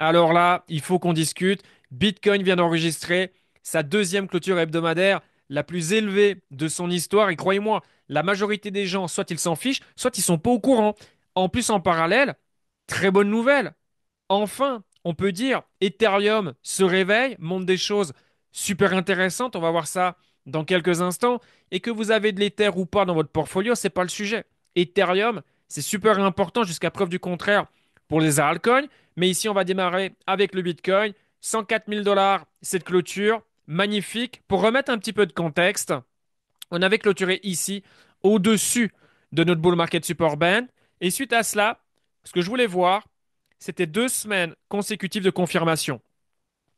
Alors là, il faut qu'on discute. Bitcoin vient d'enregistrer sa deuxième clôture hebdomadaire, la plus élevée de son histoire. Et croyez-moi, la majorité des gens, soit ils s'en fichent, soit ils sont pas au courant. En plus, en parallèle, très bonne nouvelle. Enfin, on peut dire, Ethereum se réveille, montre des choses super intéressantes. On va voir ça dans quelques instants. Et que vous avez de l'Ether ou pas dans votre portfolio, c'est pas le sujet. Ethereum, c'est super important jusqu'à preuve du contraire pour les altcoins. Mais ici, on va démarrer avec le Bitcoin. 104 000 dollars, cette clôture. Magnifique. Pour remettre un petit peu de contexte, on avait clôturé ici, au-dessus de notre bull market support band. Et suite à cela, ce que je voulais voir, c'était 2 semaines consécutives de confirmation.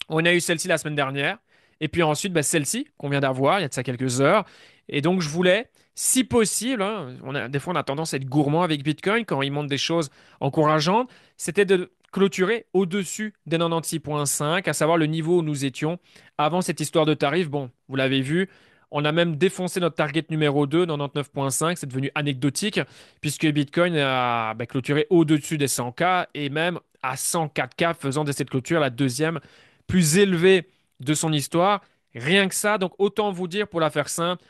On a eu celle-ci la semaine dernière. Et puis ensuite, bah, celle-ci qu'on vient d'avoir, il y a de ça quelques heures. Et donc, je voulais, si possible, hein, des fois, on a tendance à être gourmand avec Bitcoin quand il montre des choses encourageantes, c'était de clôturer au-dessus des 96,5, à savoir le niveau où nous étions avant cette histoire de tarif. Bon, vous l'avez vu, on a même défoncé notre target numéro 2, 99,5. C'est devenu anecdotique puisque Bitcoin a clôturé au-dessus des 100K et même à 104K, faisant de cette clôture la deuxième plus élevée de son histoire. Rien que ça, donc autant vous dire pour la faire simple,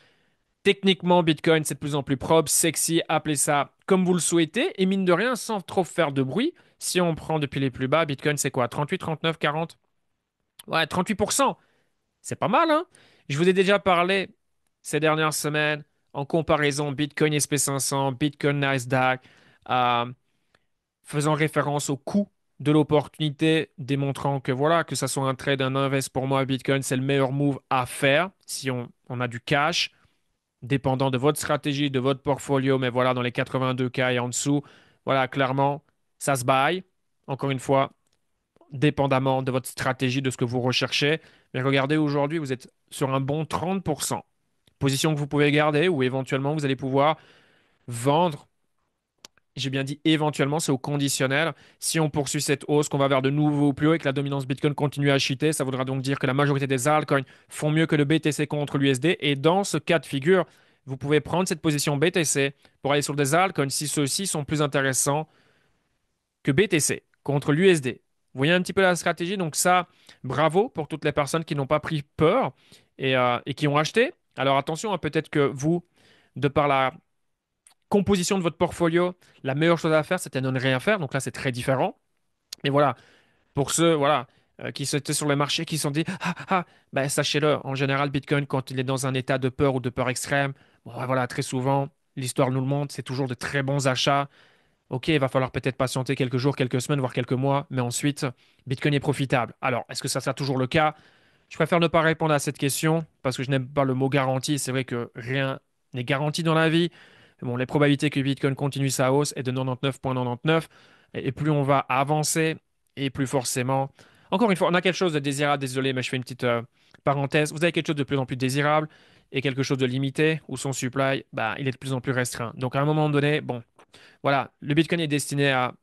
techniquement Bitcoin c'est de plus en plus propre, sexy, appelez ça comme vous le souhaitez, et mine de rien sans trop faire de bruit. Si on prend depuis les plus bas, Bitcoin c'est quoi? 38, 39, 40? Ouais, 38%. C'est pas mal, hein? Je vous ai déjà parlé ces dernières semaines en comparaison Bitcoin SP500, Bitcoin Nasdaq, euh, faisant référence au coût de l'opportunité, démontrant que voilà, que ça soit un trade, un invest pour moi, Bitcoin, c'est le meilleur move à faire si on a du cash, dépendant de votre stratégie, de votre portfolio, mais voilà, dans les 82K et en dessous, voilà, clairement, ça se buy. Encore une fois, dépendamment de votre stratégie, de ce que vous recherchez. Mais regardez, aujourd'hui, vous êtes sur un bon 30%. Position que vous pouvez garder ou éventuellement vous allez pouvoir vendre. J'ai bien dit éventuellement, c'est au conditionnel. Si on poursuit cette hausse, qu'on va vers de nouveaux plus hauts et que la dominance Bitcoin continue à chuter, ça voudra donc dire que la majorité des altcoins font mieux que le BTC contre l'USD. Et dans ce cas de figure, vous pouvez prendre cette position BTC pour aller sur des altcoins si ceux-ci sont plus intéressants que BTC contre l'USD. Vous voyez un petit peu la stratégie? Donc ça, bravo pour toutes les personnes qui n'ont pas pris peur et qui ont acheté. Alors attention, hein, peut-être que vous, de par la composition de votre portfolio, la meilleure chose à faire, c'était de ne rien faire. Donc là, c'est très différent. Mais voilà, pour ceux voilà, qui étaient sur le marché, qui se sont dit, ben, sachez-le, en général, Bitcoin, quand il est dans un état de peur ou de peur extrême, bon, ben, voilà, très souvent, l'histoire nous le montre, c'est toujours de très bons achats. Ok, il va falloir peut-être patienter quelques jours, quelques semaines, voire quelques mois, mais ensuite, Bitcoin est profitable. Alors, est-ce que ça sera toujours le cas? Je préfère ne pas répondre à cette question parce que je n'aime pas le mot garantie. C'est vrai que rien n'est garanti dans la vie. Bon, les probabilités que Bitcoin continue sa hausse est de 99,99. Et plus on va avancer, et plus forcément. Encore une fois, on a quelque chose de désirable. Désolé, mais je fais une petite parenthèse. Vous avez quelque chose de plus en plus désirable et quelque chose de limité où son supply, bah, il est de plus en plus restreint. Donc à un moment donné, bon, voilà, le Bitcoin est destiné à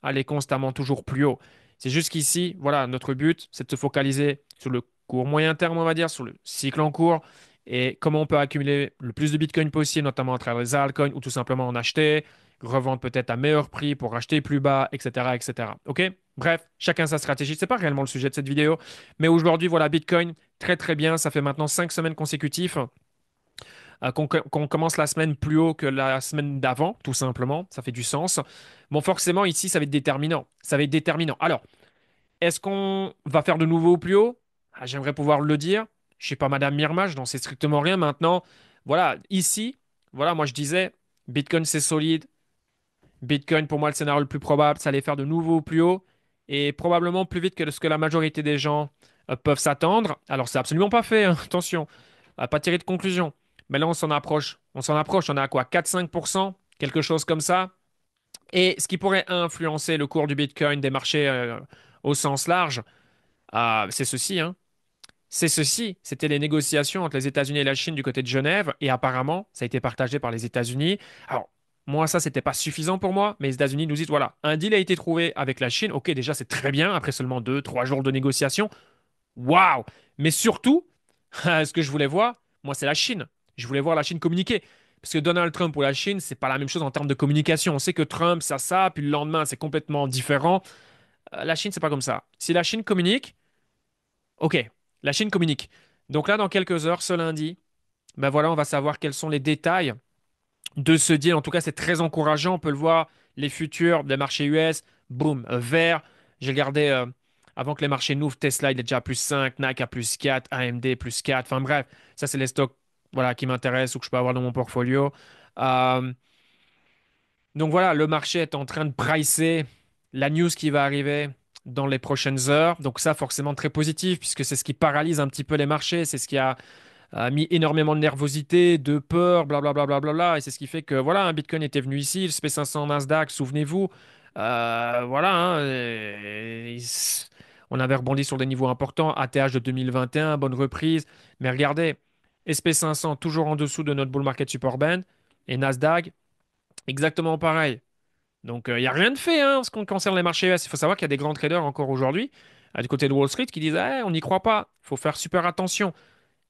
aller constamment toujours plus haut. C'est juste qu'ici, voilà, notre but, c'est de se focaliser sur le court moyen terme, on va dire, sur le cycle en cours et comment on peut accumuler le plus de Bitcoin possible, notamment à travers les altcoins ou tout simplement en acheter, revendre peut-être à meilleur prix pour acheter plus bas, etc., etc. OK? Bref, chacun sa stratégie. C'est pas réellement le sujet de cette vidéo, mais aujourd'hui, voilà, Bitcoin, très très bien. Ça fait maintenant 5 semaines consécutives qu'on commence la semaine plus haut que la semaine d'avant, tout simplement. Ça fait du sens. Bon, forcément, ici, ça va être déterminant. Ça va être déterminant. Alors, est-ce qu'on va faire de nouveau au plus haut? Ah, j'aimerais pouvoir le dire. Je sais pas, Madame Mirma, je n'en sais strictement rien maintenant. Voilà, ici, voilà, moi je disais, Bitcoin c'est solide. Bitcoin, pour moi, le scénario le plus probable, c'est aller faire de nouveau au plus haut et probablement plus vite que ce que la majorité des gens peuvent s'attendre. Alors, c'est absolument pas fait, hein, attention, à pas tirer de conclusion. Mais là, on s'en approche. On s'en approche. On est à quoi? 4-5%? Quelque chose comme ça. Et ce qui pourrait influencer le cours du Bitcoin des marchés au sens large, c'est ceci, hein. C'est ceci. C'était les négociations entre les États-Unis et la Chine du côté de Genève. Et apparemment, ça a été partagé par les États-Unis. Alors, moi, ça, c'était pas suffisant pour moi. Mais les États-Unis nous disent, voilà, un deal a été trouvé avec la Chine. Ok, déjà, c'est très bien. Après seulement 2, 3 jours de négociation. Waouh! Mais surtout, ce que je voulais voir, moi, c'est la Chine. Je voulais voir la Chine communiquer. Parce que Donald Trump ou la Chine, c'est pas la même chose en termes de communication. On sait que Trump, ça, puis le lendemain, c'est complètement différent. La Chine, c'est pas comme ça. Si la Chine communique, ok, la Chine communique. Donc là, dans quelques heures, ce lundi, ben voilà, on va savoir quels sont les détails de ce deal. En tout cas, c'est très encourageant. On peut le voir, les futurs des marchés US, boum, vert. J'ai regardé avant que les marchés n'ouvrent, Tesla, il est déjà à plus 5, Nike à plus 4, AMD plus 4. Enfin bref, ça, c'est les stocks voilà, qui m'intéressent ou que je peux avoir dans mon portfolio. Euh, donc voilà, le marché est en train de pricer la news qui va arriver dans les prochaines heures. Donc ça, forcément, très positif, puisque c'est ce qui paralyse un petit peu les marchés. C'est ce qui a mis énormément de nervosité, de peur, blablabla, bla. Et c'est ce qui fait que, voilà, un Bitcoin était venu ici, le SP500 Nasdaq, souvenez-vous. Voilà, hein, on avait rebondi sur des niveaux importants. ATH de 2021, bonne reprise. Mais regardez, SP500 toujours en dessous de notre bull market support band. Et Nasdaq, exactement pareil. Donc, il n'y a rien de fait hein, en ce qui concerne les marchés US. Il faut savoir qu'il y a des grands traders encore aujourd'hui, du côté de Wall Street, qui disent eh, on n'y croit pas, il faut faire super attention.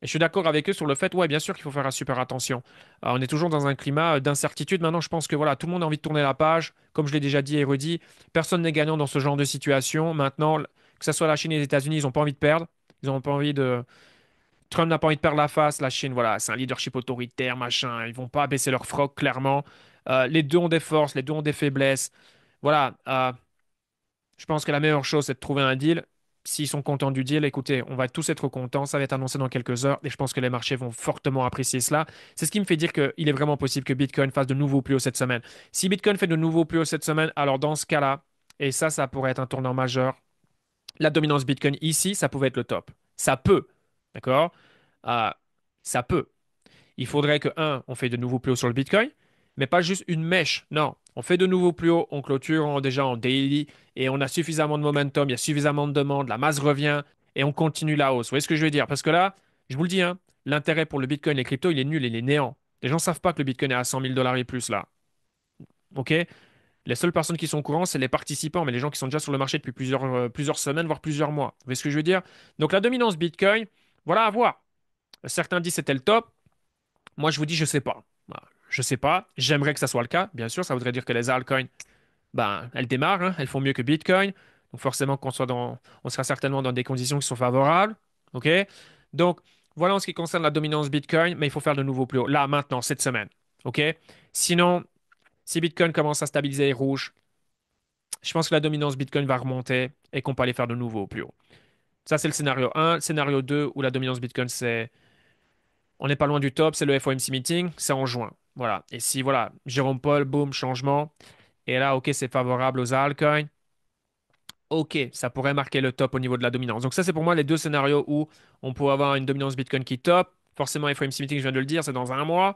Et je suis d'accord avec eux sur le fait, ouais, bien sûr qu'il faut faire super attention. On est toujours dans un climat d'incertitude. Maintenant, je pense que voilà, tout le monde a envie de tourner la page. Comme je l'ai déjà dit et redit, personne n'est gagnant dans ce genre de situation. Maintenant, que ce soit la Chine et les États-Unis, ils n'ont pas envie de perdre. Ils n'ont pas envie de. Trump n'a pas envie de perdre la face. La Chine, voilà, c'est un leadership autoritaire, machin. Ils vont pas baisser leur froc, clairement. Les deux ont des forces, les deux ont des faiblesses. Voilà. Je pense que la meilleure chose, c'est de trouver un deal. S'ils sont contents du deal, écoutez, on va tous être contents. Ça va être annoncé dans quelques heures et je pense que les marchés vont fortement apprécier cela. C'est ce qui me fait dire qu'il est vraiment possible que Bitcoin fasse de nouveaux plus hauts cette semaine. Si Bitcoin fait de nouveaux plus hauts cette semaine, alors dans ce cas-là, et ça pourrait être un tournant majeur, la dominance Bitcoin ici, ça pouvait être le top. Ça peut, d'accord? Euh, Ça peut. Il faudrait que, un, on fait de nouveaux plus hauts sur le Bitcoin, mais pas juste une mèche. Non, on fait de nouveaux plus hauts, on clôture déjà en daily et on a suffisamment de momentum, il y a suffisamment de demande, la masse revient et on continue la hausse. Vous voyez ce que je veux dire? Parce que là, je vous le dis, hein, l'intérêt pour le Bitcoin et les cryptos, il est nul, il est néant. Les gens ne savent pas que le Bitcoin est à 100 000 dollars et plus là. OK? Les seules personnes qui sont au courant, c'est les participants, mais les gens qui sont déjà sur le marché depuis plusieurs semaines, voire plusieurs mois. Vous voyez ce que je veux dire? Donc la dominance Bitcoin, voilà à voir. Certains disent c'était le top. Moi, je vous dis, je sais pas. Voilà. Je sais pas. J'aimerais que ça soit le cas. Bien sûr, ça voudrait dire que les altcoins, ben, elles démarrent, hein, elles font mieux que Bitcoin. Donc forcément, on sera certainement dans des conditions qui sont favorables. OK? Donc, voilà en ce qui concerne la dominance Bitcoin, mais il faut faire de nouveaux plus hauts. Là, maintenant, cette semaine. OK? Sinon, si Bitcoin commence à stabiliser les rouges, je pense que la dominance Bitcoin va remonter et qu'on peut aller faire de nouveaux plus hauts. Ça, c'est le scénario 1. Scénario 2, où la dominance Bitcoin, c'est on n'est pas loin du top, c'est le FOMC meeting, c'est en juin. Voilà. Et si, voilà, Jérôme Paul, boum, changement. Et là, OK, c'est favorable aux altcoins. OK, ça pourrait marquer le top au niveau de la dominance. Donc ça, c'est pour moi les deux scénarios où on peut avoir une dominance Bitcoin qui top. Forcément, FOMC meeting, je viens de le dire, c'est dans un mois.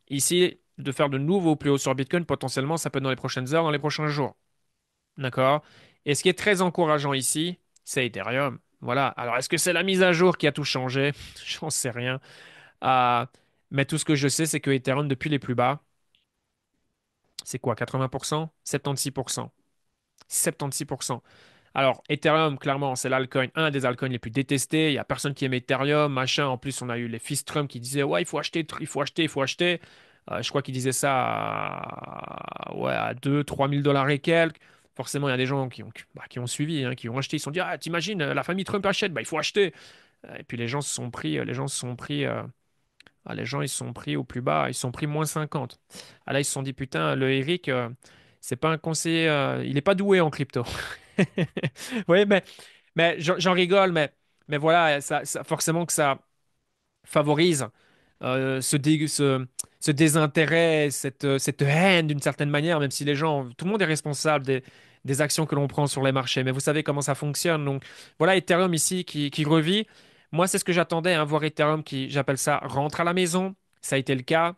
Ici, de faire de nouveaux plus hauts sur Bitcoin, potentiellement, ça peut être dans les prochaines heures, dans les prochains jours. D'accord? Et ce qui est très encourageant ici, c'est Ethereum. Voilà. Alors, est-ce que c'est la mise à jour qui a tout changé? J'en sais rien. Euh, mais tout ce que je sais, c'est que Ethereum, depuis les plus bas, c'est quoi? 80%? 76%. 76%. Alors, Ethereum, clairement, c'est l'altcoin, un des altcoins les plus détestés. Il n'y a personne qui aime Ethereum, machin. En plus, on a eu les fils Trump qui disaient, ouais, il faut acheter, il faut acheter, il faut acheter. Je crois qu'ils disaient ça ouais, à 2 3 000 dollars et quelques. Forcément, il y a des gens qui ont suivi, hein, qui ont acheté. Ils se sont dit, ah, t'imagines, la famille Trump achète, bah, il faut acheter. Et puis les gens, ils se sont pris au plus bas, ils se sont pris -50. Ah là, ils se sont dit, putain, le Eric, c'est pas un conseiller, il est pas doué en crypto. Oui, mais j'en rigole, mais voilà, forcément que ça favorise ce désintérêt, cette haine d'une certaine manière, même si tout le monde est responsable des actions que l'on prend sur les marchés. Mais vous savez comment ça fonctionne. Donc voilà, Ethereum ici qui revit. Moi, c'est ce que j'attendais, hein, voir Ethereum qui, j'appelle ça, rentre à la maison. Ça a été le cas.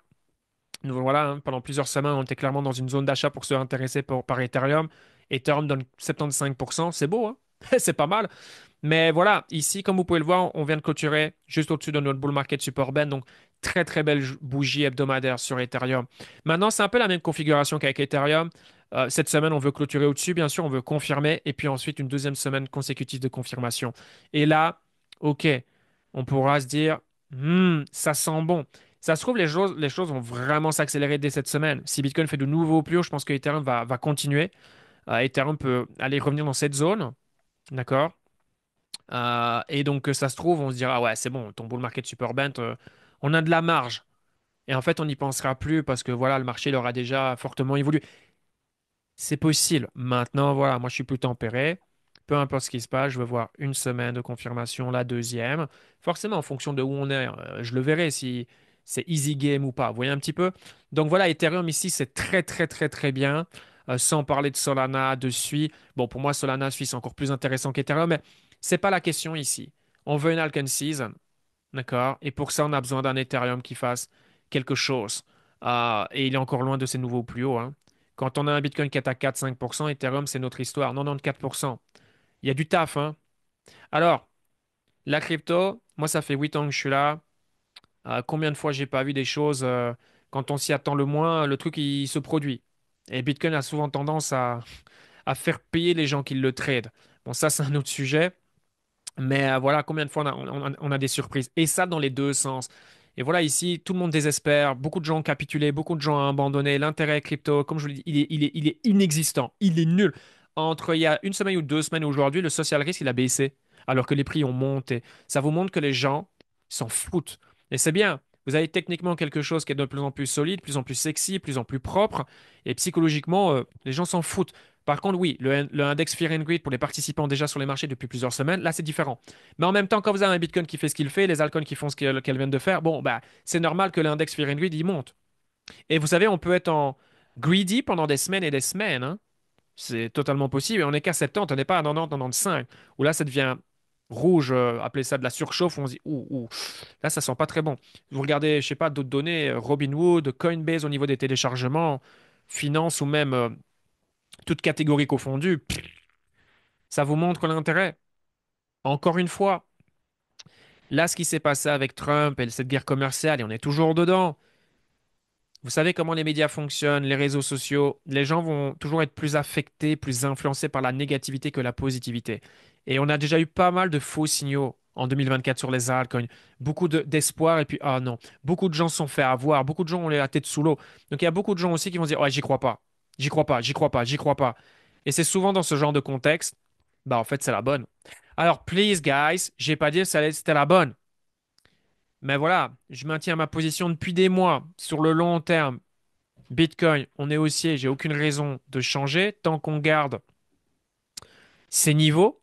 Nous, voilà, hein, pendant plusieurs semaines, on était clairement dans une zone d'achat pour se intéresser par Ethereum. Ethereum donne 75%, c'est beau, hein? C'est pas mal. Mais voilà, ici, comme vous pouvez le voir, on vient de clôturer juste au-dessus de notre bull market support band. Donc, très très belle bougie hebdomadaire sur Ethereum. Maintenant, c'est un peu la même configuration qu'avec Ethereum. Cette semaine, on veut clôturer au-dessus, bien sûr, on veut confirmer. Et puis ensuite, une deuxième semaine consécutive de confirmation. Et là, OK, on pourra se dire, ça sent bon. Ça se trouve, les choses vont vraiment s'accélérer dès cette semaine. Si Bitcoin fait de nouveaux plus hauts, je pense que Ethereum va continuer. Ethereum peut aller revenir dans cette zone, d'accord? Et donc, ça se trouve, on se dira, ouais, c'est bon, ton bull market super bent, on a de la marge. Et en fait, on n'y pensera plus parce que voilà, le marché il aura déjà fortement évolué. C'est possible. Maintenant, voilà, moi je suis plus tempéré. Peu importe ce qui se passe, je veux voir une semaine de confirmation, la deuxième. Forcément, en fonction de où on est, je le verrai si c'est easy game ou pas. Vous voyez un petit peu? Donc voilà, Ethereum ici, c'est très très très très bien. Sans parler de Solana, de Sui. Bon, pour moi, Solana, Sui, c'est encore plus intéressant qu'Ethereum, mais c'est pas la question ici. On veut une Alken Season. D'accord? Et pour ça, on a besoin d'un Ethereum qui fasse quelque chose. Et il est encore loin de ses nouveaux plus hauts, hein. Quand on a un Bitcoin qui est à 4-5%, Ethereum, c'est notre histoire. Non, 94%. Il y a du taf, hein. Alors, la crypto, moi, ça fait 8 ans que je suis là. Combien de fois j'ai pas vu des choses, quand on s'y attend le moins, le truc, il se produit. Et Bitcoin a souvent tendance à faire payer les gens qui le tradent. Bon, ça, c'est un autre sujet. Mais voilà, combien de fois on a des surprises. Et ça dans les deux sens. Et voilà, ici, tout le monde désespère. Beaucoup de gens ont capitulé, beaucoup de gens ont abandonné. L'intérêt crypto, comme je vous l'ai dit, il est inexistant. Il est nul. Entre il y a une semaine ou 2 semaines aujourd'hui, le social risk, il a baissé, alors que les prix ont monté. Ça vous montre que les gens s'en foutent. Et c'est bien. Vous avez techniquement quelque chose qui est de plus en plus solide, de plus en plus sexy, de plus en plus propre. Et psychologiquement, les gens s'en foutent. Par contre, oui, le index Fear and Greed pour les participants déjà sur les marchés depuis plusieurs semaines, là, c'est différent. Mais en même temps, quand vous avez un Bitcoin qui fait ce qu'il fait, les altcoins qui font ce qu'elles viennent de faire, bon, bah, c'est normal que l'index Fear and Greed, il monte. Et vous savez, on peut être en greedy pendant des semaines et des semaines, hein. C'est totalement possible. Et on n'est qu'à 70, on n'est pas à 90, 95, où là, ça devient rouge, appelez ça de la surchauffe, où on se dit, ouh, là, ça sent pas très bon. Vous regardez, je sais pas, d'autres données, Robinhood, Coinbase au niveau des téléchargements, finance ou même toute catégorie confondue, ça vous montre l'intérêt. Encore une fois, là, ce qui s'est passé avec Trump et cette guerre commerciale, et on est toujours dedans. Vous savez comment les médias fonctionnent, les réseaux sociaux. Les gens vont toujours être plus affectés, plus influencés par la négativité que la positivité. Et on a déjà eu pas mal de faux signaux en 2024 sur les altcoins. Beaucoup d'espoir et puis, ah non. Beaucoup de gens se sont fait avoir. Beaucoup de gens ont la tête sous l'eau. Donc il y a beaucoup de gens aussi qui vont dire, ouais, j'y crois pas. J'y crois pas, j'y crois pas, j'y crois pas. Et c'est souvent dans ce genre de contexte, bah en fait, c'est la bonne. Alors, please, guys, j'ai pas dit que c'était la bonne. Mais voilà, je maintiens ma position depuis des mois. Sur le long terme, Bitcoin, on est haussier, j'ai aucune raison de changer tant qu'on garde ces niveaux.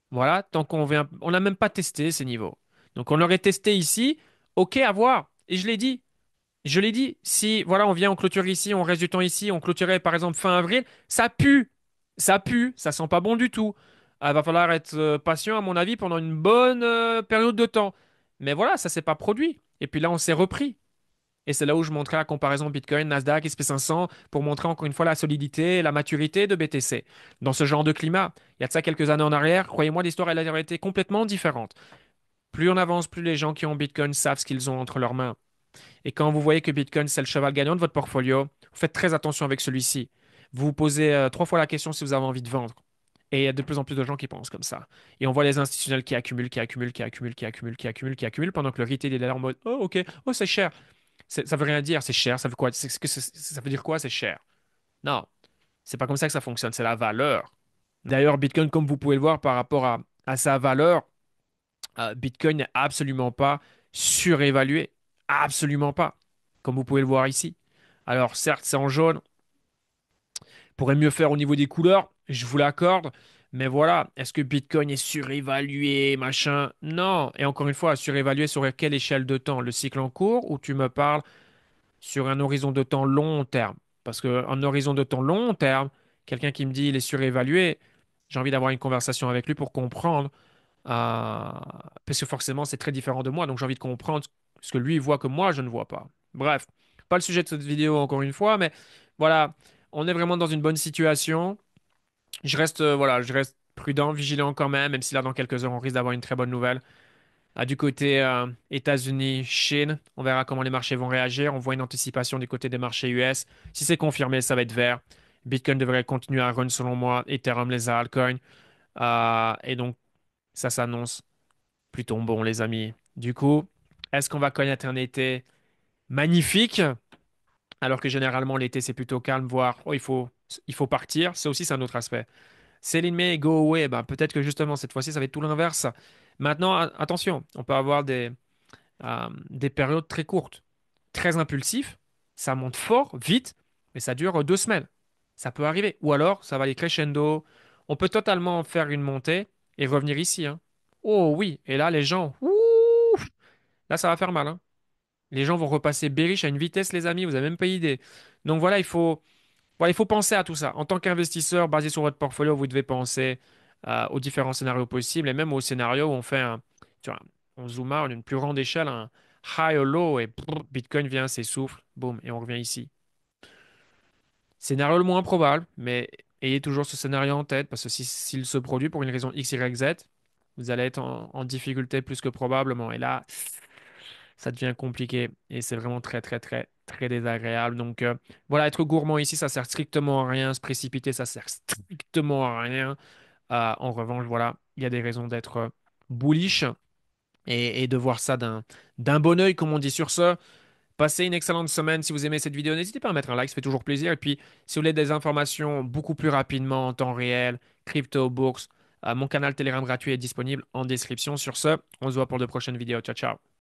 Voilà, tant qu'on vient, on n'a même pas testé ces niveaux. Donc on aurait testé ici, ok, à voir. Et je l'ai dit, si voilà, on vient, on clôture ici, on reste du temps ici, on clôturait par exemple fin avril, ça pue, ça sent pas bon du tout. Il va falloir être patient à mon avis pendant une bonne période de temps. Mais voilà, ça s'est pas produit. Et puis là, on s'est repris. Et c'est là où je montrais la comparaison Bitcoin, Nasdaq, SP500 pour montrer encore une fois la solidité, la maturité de BTC. Dans ce genre de climat, il y a de ça quelques années en arrière, croyez-moi, l'histoire elle aurait été complètement différente. Plus on avance, plus les gens qui ont Bitcoin savent ce qu'ils ont entre leurs mains. Et quand vous voyez que Bitcoin c'est le cheval gagnant de votre portfolio, vous faites très attention avec celui-ci. Vous vous posez 3 fois la question si vous avez envie de vendre. Et il y a de plus en plus de gens qui pensent comme ça. Et on voit les institutionnels qui accumulent, qui accumulent, qui accumulent, qui accumulent, qui accumulent, qui accumulent, pendant que le retail est là en mode, oh ok, oh c'est cher. Ça veut rien dire, c'est cher. Ça veut quoi? Ça veut dire quoi, c'est cher? Non, c'est pas comme ça que ça fonctionne, c'est la valeur. D'ailleurs, Bitcoin, comme vous pouvez le voir par rapport à sa valeur, Bitcoin n'est absolument pas surévalué. Absolument pas. Comme vous pouvez le voir ici. Alors, certes, c'est en jaune. Pourrait mieux faire au niveau des couleurs, je vous l'accorde. Mais voilà, est-ce que Bitcoin est surévalué, machin? Non. Et encore une fois, surévalué sur quelle échelle de temps? Le cycle en cours ou tu me parles sur un horizon de temps long terme? Parce qu'un horizon de temps long terme, quelqu'un qui me dit il est surévalué, j'ai envie d'avoir une conversation avec lui pour comprendre, parce que forcément c'est très différent de moi, donc j'ai envie de comprendre ce que lui voit que moi je ne vois pas. Bref, pas le sujet de cette vidéo encore une fois, mais voilà, on est vraiment dans une bonne situation. Voilà, je reste prudent, vigilant quand même, même si là dans quelques heures on risque d'avoir une très bonne nouvelle. Du côté États-Unis, Chine, on verra comment les marchés vont réagir. On voit une anticipation du côté des marchés US. Si c'est confirmé, ça va être vert. Bitcoin devrait continuer à run selon moi. Ethereum, les altcoins. Et donc, ça s'annonce plutôt bon, les amis. Du coup, est-ce qu'on va connaître un été magnifique? Alors que généralement, l'été, c'est plutôt calme, voire, oh, il faut Il faut partir, c'est aussi c'est un autre aspect. Céline May, go away, ben, peut-être que justement cette fois-ci ça va être tout l'inverse. Maintenant, attention, on peut avoir des périodes très courtes, très impulsifs, ça monte fort, vite, mais ça dure 2 semaines. Ça peut arriver. Ou alors, ça va aller crescendo. On peut totalement faire une montée et revenir ici, hein. Oh oui, et là, les gens, ouh, là, ça va faire mal, hein. Les gens vont repasser bearish à une vitesse, les amis, vous n'avez même pas idée. Donc voilà, il faut penser à tout ça. En tant qu'investisseur basé sur votre portfolio, vous devez penser aux différents scénarios possibles et même au scénario où on fait tu vois, on zoome out, une plus grande échelle, un high ou low et Bitcoin vient, s'essouffle, boum, et on revient ici. Scénario le moins probable, mais ayez toujours ce scénario en tête parce que s'il se produit pour une raison X, Y, Z, vous allez être en difficulté plus que probablement. Et là, ça devient compliqué et c'est vraiment très, très, très, très désagréable. Donc voilà, être gourmand ici, ça sert strictement à rien. Se précipiter, ça sert strictement à rien. En revanche, voilà, il y a des raisons d'être bullish et de voir ça d'un bon œil, comme on dit sur ce. Passez une excellente semaine. Si vous aimez cette vidéo, n'hésitez pas à mettre un like, ça fait toujours plaisir. Et puis, si vous voulez des informations beaucoup plus rapidement en temps réel, crypto, bourse, mon canal Telegram gratuit est disponible en description. Sur ce, on se voit pour de prochaines vidéos. Ciao, ciao.